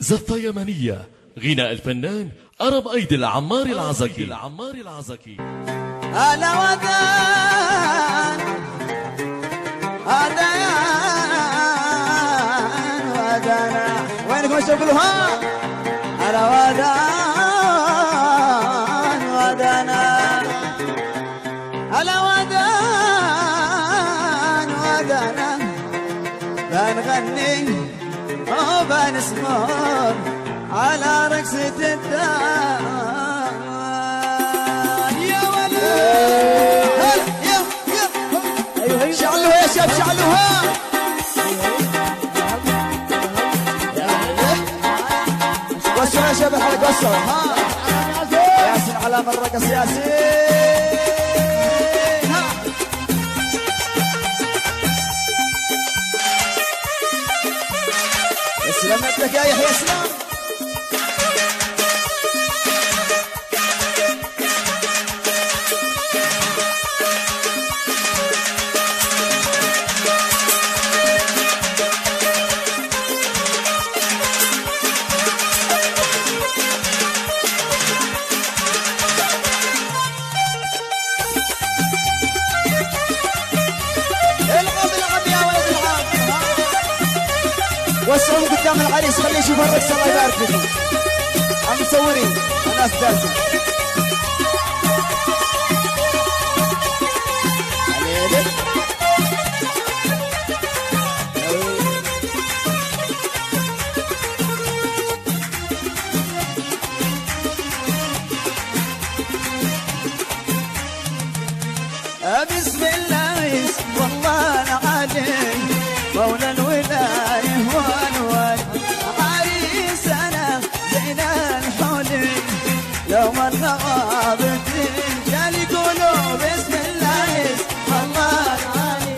زفة يمنية، غناء الفنان أرب أيدي العمار العزكي. هلا ودان ودانا وينكم تقولوها؟ هلا ودان ودانا هلا ودان ودانا بنغني وبنسمر على رقصة الدان يا ولد. شعلوها يا شباب شعلوها. قصوا يا شباب الحلقة قصوا. ياسين على من رقص ياسين. سلامت لك يا يحيى سلام. وسعوا قدام العريس خليه يشوف الرقص الله يبارك فيكم. عم مصورين الناس داركم. بسم الله والله العلي مولى الولايه والوالي عريسنا زين الحولي لو ما غابت الرجال يقولوا بسم الله والله العلي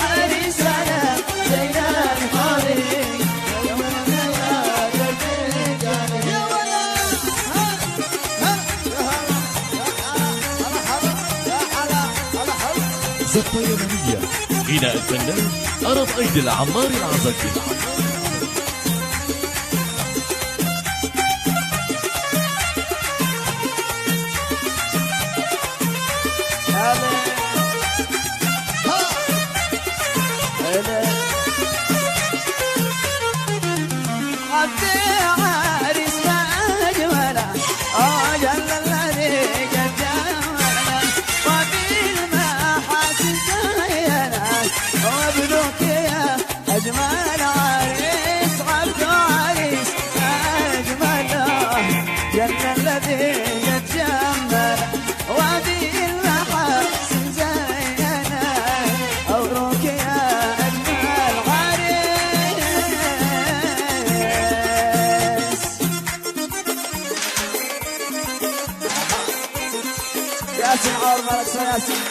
عريسنا زين الحولي لو ما غابت الرجال يا زفة يمنية، غناء الفنان أرب أيدي العمار العزكي. عريس ما أجمله جل الذي قد جمله وبالمحاسن زينه وابنك يا أجمل عريس عبد عريس أجمله جل الذي قد جمله وبالمحاسن زينه أبروك يا أجمل عريس. ياسين عار مالك سو ياسين.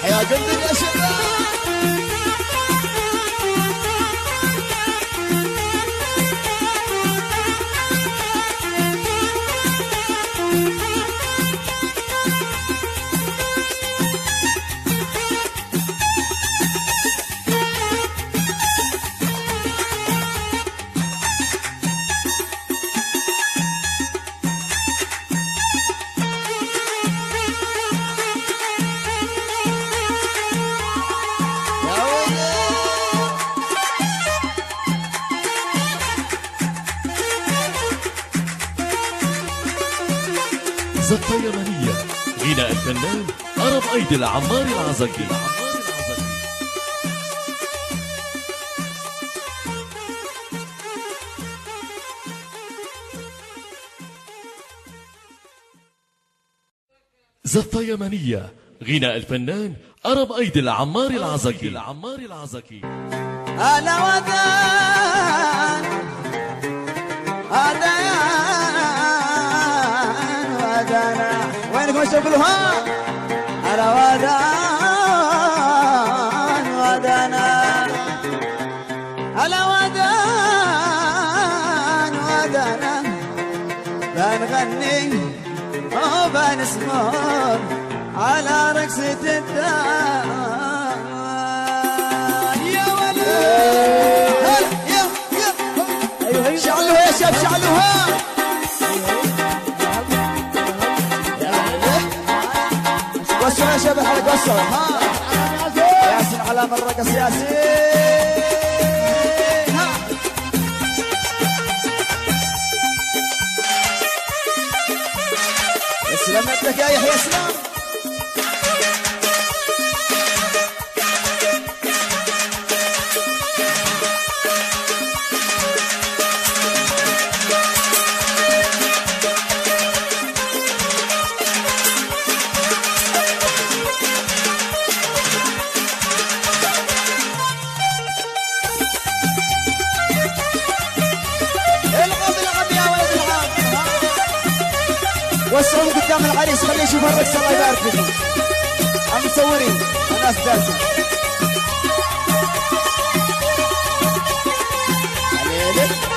يا قلبي يا شباب زفة يمنية غناء الفنان عرب أيدل عمار العزكي. زفة يمنية غناء الفنان عرب أيدل عمار العزكي. هلا ودان ودانا وينكم اشتغلوا ها هلا ودان ودانا هلا ودانا بنغني وبنسمر على رقصة الدار يا ولد يا شعلوها يا شباب شعلوها قصوا يا شباب على قصوا ها ياسين على من رقص ياسين ها سلامتك لك يا يحيى سلام وسعوا قدام العريس خليه يشوف الرقص الله يبارك فيكم. المصورين الناس جالسه عليك